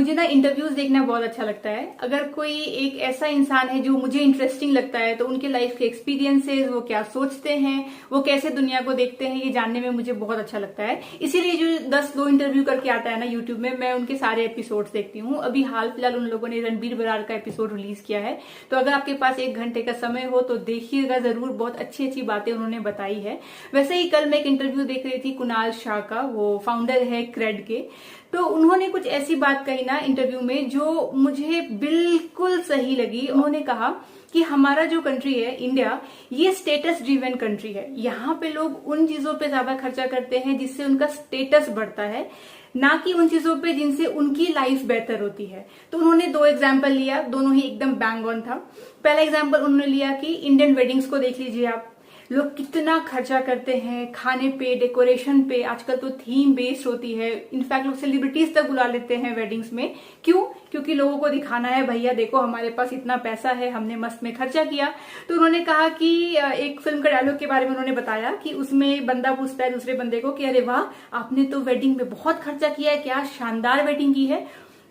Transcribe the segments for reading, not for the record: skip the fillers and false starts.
मुझे ना इंटरव्यूज देखना बहुत अच्छा लगता है। अगर कोई एक ऐसा इंसान है जो मुझे इंटरेस्टिंग लगता है तो उनके लाइफ के एक्सपीरियंसेस, वो क्या सोचते हैं, वो कैसे दुनिया को देखते हैं, ये जानने में मुझे बहुत अच्छा लगता है। इसीलिए जो 10 लोग इंटरव्यू करके आता है ना यूट्यूब में, मैं उनके सारे एपिसोड्स देखती हूँ। अभी हाल फिलहाल उन लोगों ने रणबीर बरार का एपिसोड रिलीज किया है, तो अगर आपके पास 1 घंटे का समय हो तो देखिएगा जरूर। बहुत अच्छी अच्छी बातें उन्होंने बताई है। वैसे ही कल मैं एक इंटरव्यू देख रही थी कुणाल शाह का, वो फाउंडर है क्रेड के। तो उन्होंने कुछ ऐसी बात कही ना इंटरव्यू में जो मुझे बिल्कुल सही लगी। उन्होंने कहा कि हमारा जो कंट्री है इंडिया, ये स्टेटस ड्रिवन कंट्री है। यहाँ पे लोग उन चीजों पे ज्यादा खर्चा करते हैं जिससे उनका स्टेटस बढ़ता है, ना कि उन चीजों पे जिनसे उनकी लाइफ बेहतर होती है। तो उन्होंने 2 एग्जाम्पल लिया, दोनों ही एकदम बैंग ऑन था। पहला एग्जाम्पल उन्होंने लिया कि इंडियन वेडिंग्स को देख लीजिए आप, लोग कितना खर्चा करते हैं खाने पे, डेकोरेशन पे। आजकल तो थीम बेस्ड होती है, इनफैक्ट लोग सेलिब्रिटीज तक बुला लेते हैं वेडिंग्स में। क्यों? क्योंकि लोगों को दिखाना है, भैया देखो हमारे पास इतना पैसा है, हमने मस्त में खर्चा किया। तो उन्होंने कहा कि एक फिल्म का डायलॉग के बारे में उन्होंने बताया कि उसमें बंदा पूछता है दूसरे बंदे को कि अरे वाह, आपने तो वेडिंग में बहुत खर्चा किया है, क्या शानदार वेडिंग की है।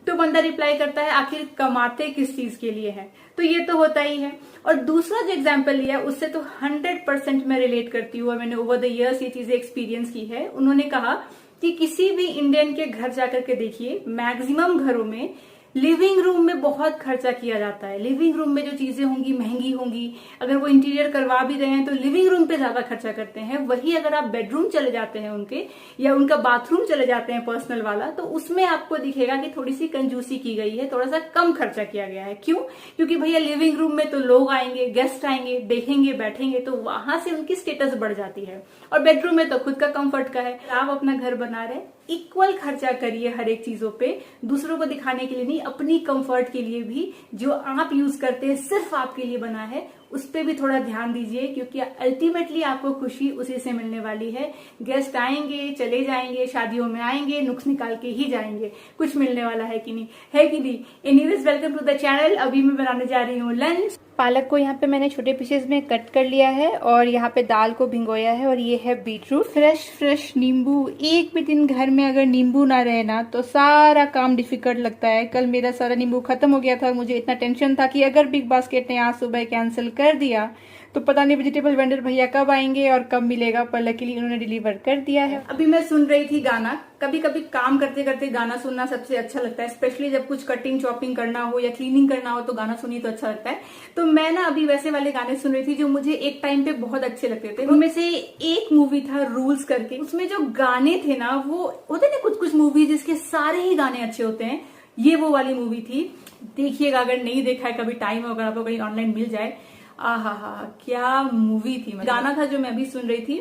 तो बंदा रिप्लाई करता है, आखिर कमाते किस चीज के लिए हैं। तो ये तो होता ही है। और दूसरा जो एग्जाम्पल लिया उससे तो 100% मैं रिलेट करती हूँ और मैंने ओवर द इयर्स ये चीजें एक्सपीरियंस की है। उन्होंने कहा कि किसी भी इंडियन के घर जाकर के देखिए, मैक्सिमम घरों में लिविंग रूम में बहुत खर्चा किया जाता है। लिविंग रूम में जो चीजें होंगी महंगी होंगी, अगर वो इंटीरियर करवा भी रहे हैं तो लिविंग रूम पे ज्यादा खर्चा करते हैं। वही अगर आप बेडरूम चले जाते हैं उनके, या उनका बाथरूम चले जाते हैं पर्सनल वाला, तो उसमें आपको दिखेगा कि थोड़ी सी कंजूसी की गई है, थोड़ा सा कम खर्चा किया गया है। क्यों? क्योंकि भैया लिविंग रूम में तो लोग आएंगे, गेस्ट आएंगे, देखेंगे, बैठेंगे, तो वहां से उनकी स्टेटस बढ़ जाती है। और बेडरूम में तो खुद का कंफर्ट का है। आप अपना घर बना रहे, इक्वल खर्चा करिए हर एक चीजों पे, दूसरों को दिखाने के लिए नहीं, अपनी कंफर्ट के लिए भी। जो आप यूज करते हैं सिर्फ आपके लिए बना है, उस पे भी थोड़ा ध्यान दीजिए, क्योंकि अल्टीमेटली आपको खुशी उसी से मिलने वाली है। गेस्ट आएंगे, चले जाएंगे, शादियों में आएंगे, नुक्स निकाल के ही जाएंगे, कुछ मिलने वाला है कि नहीं, है कि नहीं। Anyways, welcome to the channel. अभी मैं बनाने जा रही हूँ लंच। पालक को यहाँ पे मैंने छोटे पीसेस में कट कर लिया है और यहाँ पे दाल को भिंगोया है, और ये है बीटरूट। फ्रेश नींबू। एक भी दिन घर में अगर नींबू ना रहे ना तो सारा काम डिफिकल्ट लगता है। कल मेरा सारा नींबू खत्म हो गया था और मुझे इतना टेंशन था कि अगर बिग बास्केट ने आज सुबह कैंसिल कर दिया तो पता नहीं वेजिटेबल वेंडर भैया कब आएंगे और कब मिलेगा, पर लकीली उन्होंने डिलीवर कर दिया है। अभी मैं सुन रही थी गाना। कभी कभी काम करते करते गाना सुनना सबसे अच्छा लगता है, स्पेशली जब कुछ कटिंग चॉपिंग करना हो या क्लीनिंग करना हो तो गाना सुनी तो अच्छा लगता है। तो मैं ना अभी वैसे वाले गाने सुन रही थी जो मुझे एक टाइम पे बहुत अच्छे लगते थे। उनमें से एक मूवी था रूल्स करके, उसमें जो गाने थे ना, वो होते ना कुछ कुछ मूवी जिसके सारे ही गाने अच्छे होते हैं, ये वो वाली मूवी थी। देखिएगा, अगर नहीं देखा है कभी, टाइम हो, अगर आपको कहीं ऑनलाइन मिल जाए। आहा हा, क्या मूवी थी। गाना था जो मैं अभी सुन रही थी,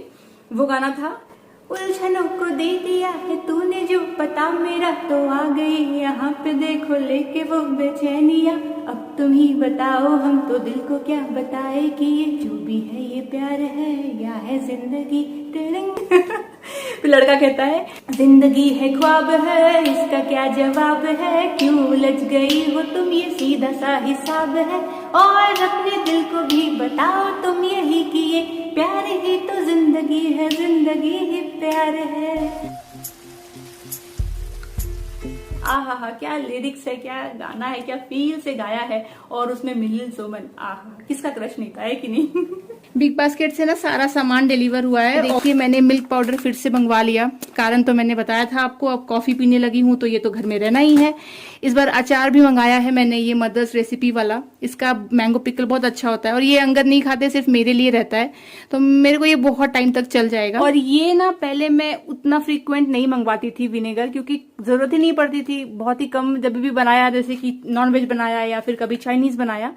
वो गाना था, उलझनों को दे दिया है तूने जो पता, मेरा तो आ गई यहाँ पे देखो लेके वो बेचैनिया। अब तुम ही बताओ, हम तो दिल को क्या बताए कि ये जो भी है ये प्यार है या है जिंदगी। फिर लड़का कहता है, जिंदगी है ख्वाब है, इसका क्या जवाब है, क्यों उलझ गई हो तुम, ये सीधा सा हिसाब है। और अपने दिल को भी बताओ तुम यही कि ये प्यार ही तो जिंदगी है, जिंदगी ही प्यार है। आहा हा, क्या लिरिक्स है, क्या गाना है, क्या फील से गाया है। और उसमें मिलिंद सोमन, आहा, किसका क्रश नहीं था, है कि नहीं। बिग बास्केट से ना सारा सामान डिलीवर हुआ है। देखिए, मैंने मिल्क पाउडर फिर से मंगवा लिया। कारण तो मैंने बताया था आपको, अब कॉफी पीने लगी हूँ तो ये तो घर में रहना ही है। इस बार अचार भी मंगाया है मैंने, ये मदर्स रेसिपी वाला। इसका मैंगो पिकल बहुत अच्छा होता है और ये अंगद नहीं खाते, सिर्फ मेरे लिए रहता है, तो मेरे को ये बहुत टाइम तक चल जाएगा। और ये ना पहले मैं उतना फ्रीक्वेंट नहीं मंगवाती थी विनेगर, क्योंकि जरूरत ही नहीं पड़ती थी। बहुत ही कम जब भी बनाया, जैसे कि नॉनवेज बनाया या फिर कभी चाइनीज बनाया,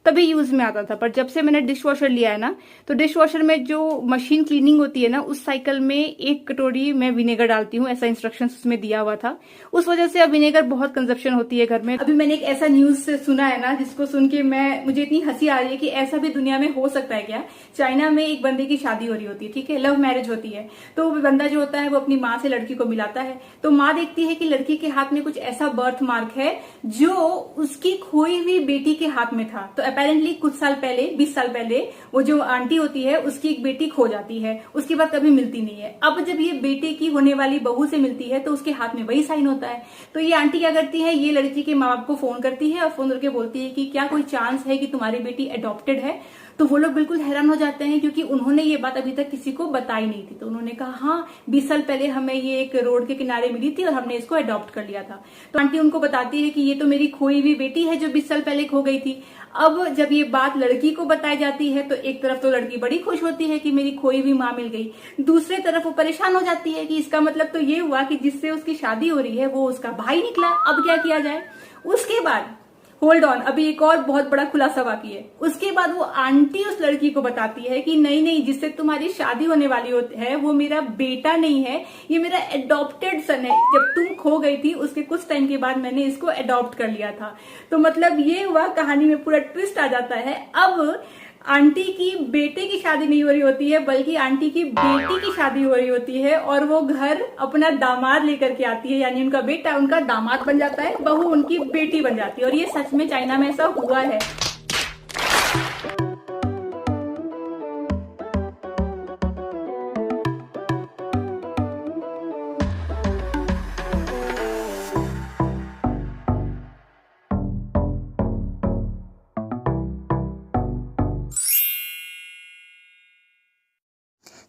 तभी यूज में आता था। पर जब से मैंने डिश वॉशर लिया है ना, तो डिश वॉशर में जो मशीन क्लीनिंग होती है ना, उस साइकिल में 1 कटोरी मैं विनेगर डालती हूँ, ऐसा इंस्ट्रक्शन उसमें दिया हुआ था। उस वजह से अब विनेगर बहुत कंजप्शन होती है घर में। अभी मैंने एक ऐसा न्यूज से सुना है ना, जिसको सुन के मुझे इतनी हंसी आ रही है कि ऐसा भी दुनिया में हो सकता है क्या। चाइना में एक बंदे की शादी हो रही होती है, ठीक है, लव मैरिज होती है। तो बंदा जो होता है वो अपनी माँ से लड़की को मिलाता है, तो माँ देखती है कि लड़की के हाथ में कुछ ऐसा बर्थ मार्क है जो उसकी खोई हुई बेटी के हाथ में था। तो अपेरेंटली कुछ साल पहले, 20 साल पहले, वो जो आंटी होती है उसकी एक बेटी खो जाती है, उसके बाद कभी मिलती नहीं है। अब जब ये बेटे की होने वाली बहू से मिलती है तो उसके हाथ में वही साइन होता है। तो ये आंटी क्या करती है, ये लड़की के माँ बाप को फोन करती है और फोन करके बोलती है कि क्या कोई चांस है कि तुम्हारी बेटी अडॉप्टेड है। तो वो लोग बिल्कुल हैरान हो जाते हैं क्योंकि उन्होंने ये बात अभी तक किसी को बताई नहीं थी। तो उन्होंने कहा हाँ, 20 साल पहले हमें ये एक रोड के किनारे मिली थी और हमने इसको अडॉप्ट कर लिया था। तो आंटी उनको बताती है कि ये तो मेरी खोई हुई बेटी है जो 20 साल पहले खो गई थी। अब जब ये बात लड़की को बताई जाती है तो एक तरफ तो लड़की बड़ी खुश होती है कि मेरी खोई हुई माँ मिल गई, दूसरे तरफ वो परेशान हो जाती है कि इसका मतलब तो ये हुआ कि जिससे उसकी शादी हो रही है वो उसका भाई निकला, अब क्या किया जाए। उसके बाद होल्ड ऑन, अभी एक और बहुत बड़ा खुलासा बाकी है। उसके बाद वो आंटी उस लड़की को बताती है कि नहीं नहीं, जिससे तुम्हारी शादी होने वाली है वो मेरा बेटा नहीं है, ये मेरा एडॉप्टेड सन है। जब तुम खो गई थी उसके कुछ टाइम के बाद मैंने इसको अडॉप्ट कर लिया था। तो मतलब ये हुआ, कहानी में पूरा ट्विस्ट आ जाता है। अब आंटी की बेटे की शादी नहीं हो रही होती है बल्कि आंटी की बेटी की शादी हो रही होती है और वो घर अपना दामाद लेकर के आती है, यानी उनका बेटा उनका दामाद बन जाता है, बहू उनकी बेटी बन जाती है। और ये सच में चाइना में ऐसा हुआ है।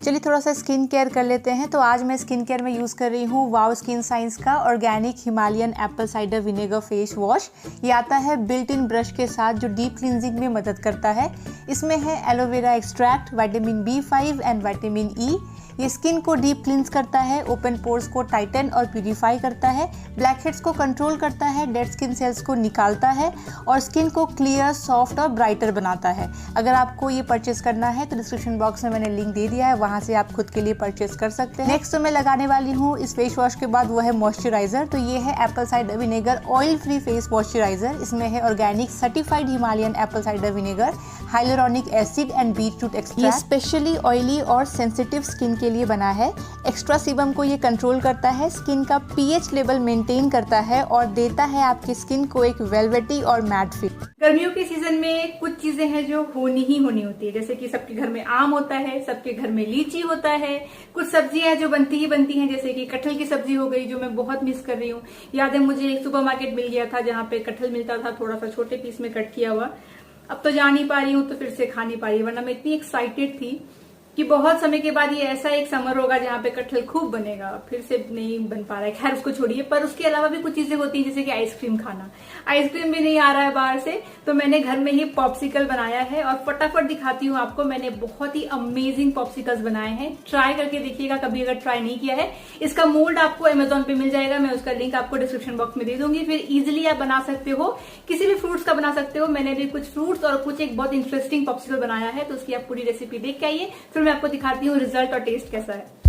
चलिए थोड़ा सा स्किन केयर कर लेते हैं। तो आज मैं स्किन केयर में यूज़ कर रही हूँ वाओ स्किन साइंस का organic Himalayan Apple cider vinegar face wash. ये आता है बिल्ट इन ब्रश के साथ जो डीप क्लींजिंग में मदद करता है। इसमें है aloe vera extract, vitamin B5 and vitamin E। ये स्किन को डीप क्लींस करता है, ओपन पोर्स को टाइटन और प्यूरिफाई करता है, ब्लैक हेड्स को कंट्रोल करता है, डेड स्किन सेल्स को निकालता है और स्किन को क्लियर, सॉफ्ट और ब्राइटर बनाता है। अगर आपको ये परचेस करना है तो डिस्क्रिप्शन बॉक्स में मैंने लिंक दे दिया है, वहाँ से आप खुद के लिए परचेस कर सकते हैं। नेक्स्ट तो मैं लगाने वाली हूँ इस फेस वॉश के बाद वो है मॉइस्चराइजर। तो ये है Apple cider vinegar oil free face moisturiser. इसमें है organic certified Himalayan Apple cider vinegar, hyaluronic acid and beetroot extract. ये स्पेशली ऑयली और सेंसिटिव स्किन के लिए बना है। एक्स्ट्रा सीबम को ये कंट्रोल करता है, स्किन का पीएच लेवल मेंटेन करता है और देता है आपकी स्किन को एक वेलवेटी और मैट फील। गर्मियों के सीजन में कुछ चीजें हैं जो होनी ही होनी होती है, जैसे कि सबके घर में आम होता है, सबके घर में लीची होता है, कुछ सब्जियां जो बनती ही बनती हैं, जैसे कि कटहल की सब्जी हो गई जो मैं बहुत मिस कर रही हूँ। याद है मुझे एक सुपरमार्केट मिल गया था जहाँ पे कटहल मिलता था थोड़ा सा छोटे पीस में कट किया हुआ। अब तो जा नहीं पा रही हूँ तो फिर से खा नहीं पा रही, वरना मैं इतनी एक्साइटेड थी कि बहुत समय के बाद ये ऐसा एक समर होगा जहाँ पे कटहल खूब बनेगा। फिर से नहीं बन पा रहा है, खैर उसको छोड़िए। पर उसके अलावा भी कुछ चीजें होती हैं जैसे कि आइसक्रीम खाना। आइसक्रीम भी नहीं आ रहा है बाहर से, तो मैंने घर में ही पॉप्सिकल बनाया है और फटाफट दिखाती हूँ आपको। मैंने बहुत ही अमेजिंग पॉप्सिकल्स बनाए हैं, ट्राई करके देखिएगा कभी अगर ट्राई नहीं किया है। इसका मोल्ड आपको अमेजोन पे मिल जाएगा, मैं उसका लिंक आपको डिस्क्रिप्शन बॉक्स में दे दूंगी। फिर इजिली आप बना सकते हो, किसी भी फ्रूट्स का बना सकते हो। मैंने भी कुछ फ्रूट्स और कुछ एक बहुत इंटरेस्टिंग पॉप्सिकल बनाया है, तो उसकी आप पूरी रेसिपी देख के आइए, फिर मैं आपको दिखाती हूँ रिजल्ट और टेस्ट कैसा है।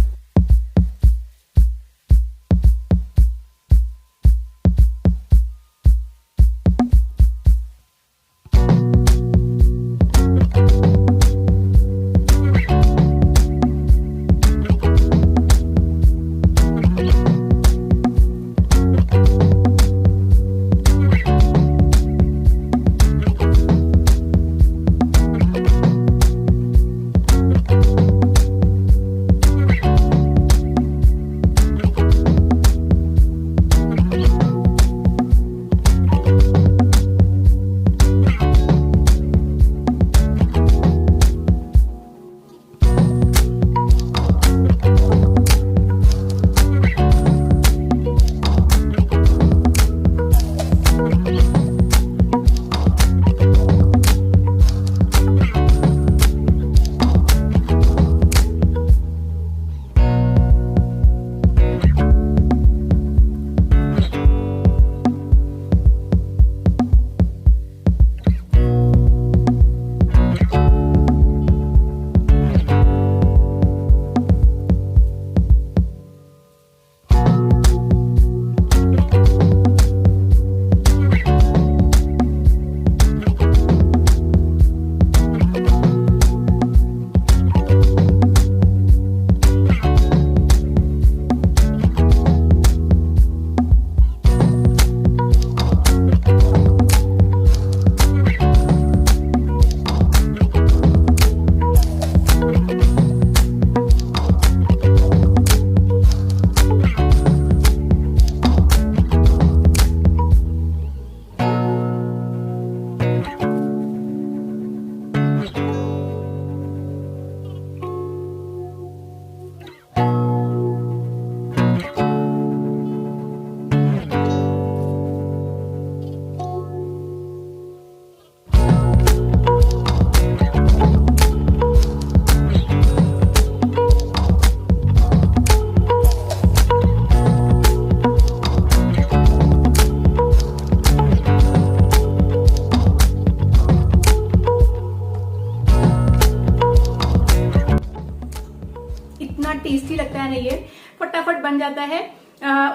लगता है ना, ये फटाफट बन जाता है।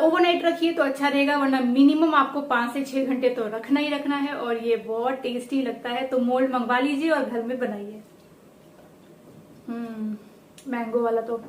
ओवरनाइट रखिए तो अच्छा रहेगा, वरना मिनिमम आपको 5 से 6 घंटे तो रखना ही रखना है। और ये बहुत टेस्टी लगता है, तो मोल्ड मंगवा लीजिए और घर में बनाइए। मैंगो वाला तो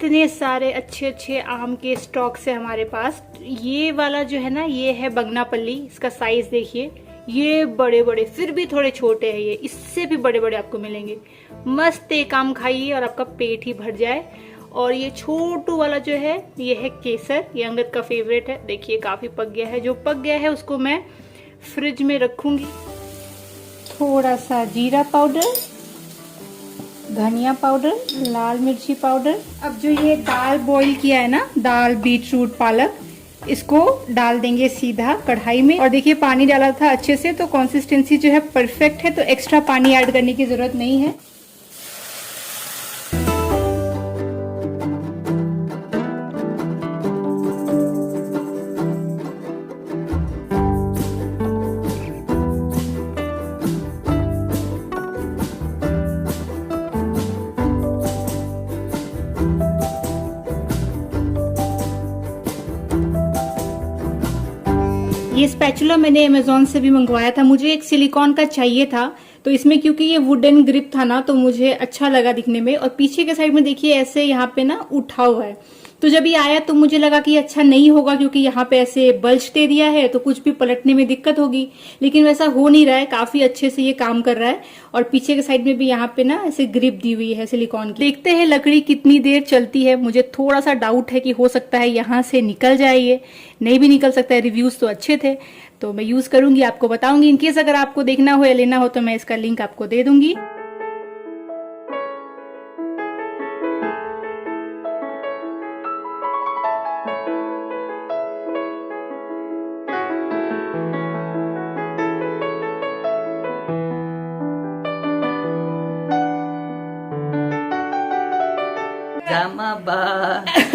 इतने सारे अच्छे अच्छे आम के स्टॉक है हमारे पास। ये वाला जो है ना, ये है बगनापल्ली। इसका साइज देखिए, ये बड़े बड़े, फिर भी थोड़े छोटे हैं। ये इससे भी बड़े बड़े आपको मिलेंगे। मस्त एक आम खाइए और आपका पेट ही भर जाए। और ये छोटू वाला जो है, ये है केसर। ये अंगद का फेवरेट है। देखिए काफी पक गया है। जो पक गया है उसको मैं फ्रिज में रखूंगी। थोड़ा सा जीरा पाउडर, धनिया पाउडर, लाल मिर्ची पाउडर। अब जो ये दाल बॉईल किया है ना, दाल, बीटरूट, पालक, इसको डाल देंगे सीधा कढ़ाई में। और देखिए पानी डाला था अच्छे से, तो कंसिस्टेंसी जो है परफेक्ट है, तो एक्स्ट्रा पानी ऐड करने की जरूरत नहीं है। ये स्पैचुला मैंने अमेज़ॉन से भी मंगवाया था। मुझे एक सिलिकॉन का चाहिए था, तो इसमें क्योंकि ये वुडन ग्रिप था ना, तो मुझे अच्छा लगा दिखने में। और पीछे के साइड में देखिए ऐसे यहाँ पे ना उठा हुआ है, तो जब ये आया तो मुझे लगा कि अच्छा नहीं होगा, क्योंकि यहाँ पे ऐसे बल्ज दे दिया है तो कुछ भी पलटने में दिक्कत होगी। लेकिन वैसा हो नहीं रहा है, काफी अच्छे से ये काम कर रहा है। और पीछे के साइड में भी यहाँ पे ना ऐसे ग्रिप दी हुई है सिलिकॉन की। देखते हैं लकड़ी कितनी देर चलती है। मुझे थोड़ा सा डाउट है कि हो सकता है यहाँ से निकल जाए, ये नहीं भी निकल सकता है। रिव्यूज तो अच्छे थे, तो मैं यूज करूंगी, आपको बताऊंगी। इनकेस अगर आपको देखना हो या लेना हो तो मैं इसका लिंक आपको दे दूंगी।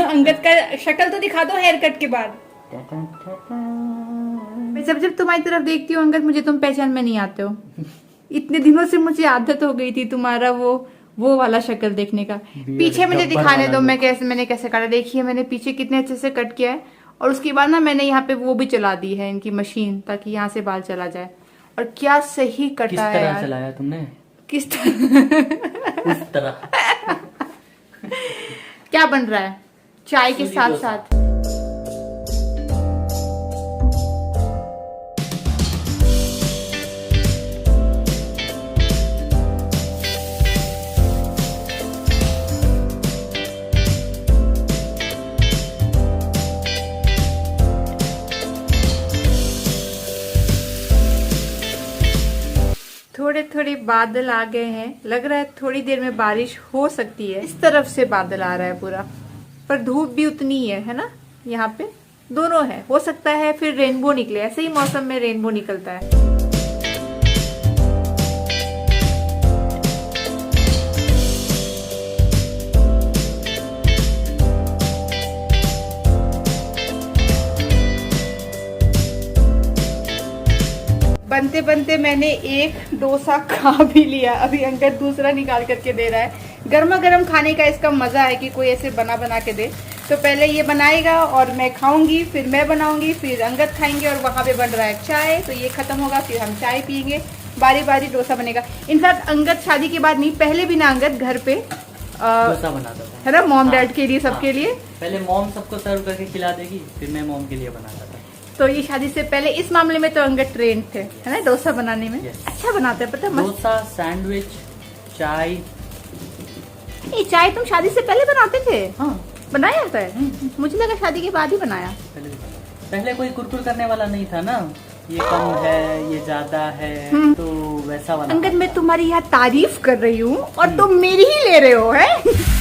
अंगद का शक्ल तो दिखा दो हेयर कट के बाद। मैं जब तुम्हारी तरफ देखती हूँ अंगद, मुझे तुम पहचान में नहीं आते हो। इतने दिनों से मुझे आदत हो गई थी तुम्हारा वो वाला शक्ल देखने का। पीछे मुझे दिखाने दो, मैंने कैसे काटा। देखिए मैंने पीछे कितने अच्छे से कट किया है। और उसके बाद ना मैंने यहाँ पे वो भी चला दी है, इनकी मशीन, ताकि यहाँ से बाल चला जाए। और क्या सही कटा है यार। चलाया तुमने? किस तरह? उस तरह। क्या बन रहा है चाय के साथ साथ? थोड़े थोड़े बादल आ गए हैं, लग रहा है थोड़ी देर में बारिश हो सकती है। इस तरफ से बादल आ रहा है पूरा, पर धूप भी उतनी ही है ना। यहाँ पे दोनों है, हो सकता है फिर रेनबो निकले। ऐसे ही मौसम में रेनबो निकलता है। बनते बनते मैंने एक डोसा खा भी लिया। अभी अंगद दूसरा निकाल करके दे रहा है। गर्मा गर्म खाने का इसका मजा है कि कोई ऐसे बना के दे। तो पहले ये बनाएगा और मैं खाऊंगी, फिर मैं बनाऊंगी, फिर अंगद खाएंगे। और वहां पे बन रहा है चाय, तो ये खत्म होगा फिर हम चाय पियेंगे। बारी बारी डोसा बनेगा। इनफैक्ट अंगद शादी के बाद नहीं, पहले भी ना अंगद घर पे डोसा बनाता था, है ना, मॉम डैड के लिए, सबके लिए। पहले मॉम सबको सर्व करके खिला देगी, फिर मैं मॉम के लिए बनाता था। तो ये शादी से पहले इस मामले में तो अंगद ट्रेंड थे, है ना, डोसा बनाने में। अच्छा बनाते हैं, पता है। डोसा, सैंडविच, चाय। ये चाय तुम शादी से पहले बनाते थे? हाँ, बनाया होता है। मुझे लगा शादी के बाद ही बनाया। पहले कोई कुरकुर करने वाला नहीं था ना, ये कम है, ये ज्यादा है, तो वैसा वाला। अंगद, मैं तुम्हारी यहाँ तारीफ कर रही हूँ और तुम मेरी ही ले रहे हो है।